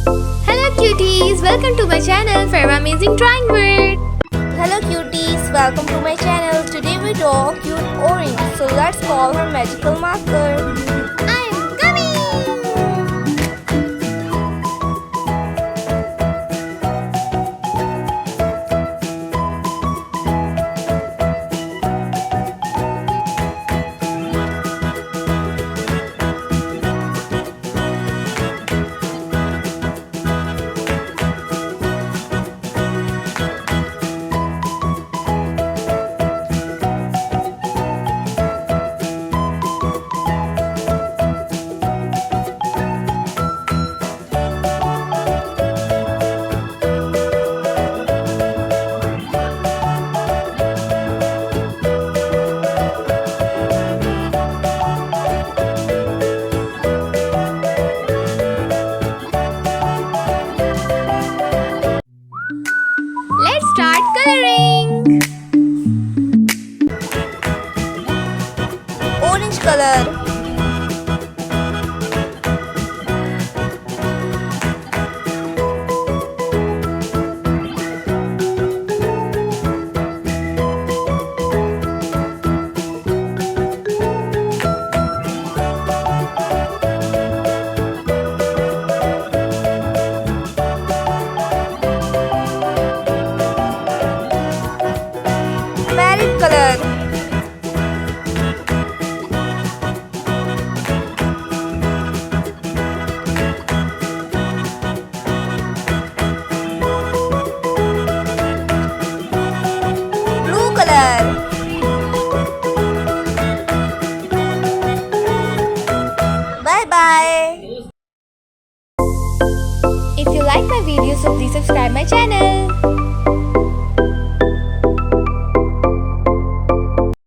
Hello cuties, welcome to my channel Farwa Amazing Drawing World. Hello cuties, welcome to my channel. Today we draw cute orange. So let's call her magical marker. I'm coming! Let's start coloring. Orange color. Maroon color. Blue color. Bye bye. If you like my video, so please subscribe my channel.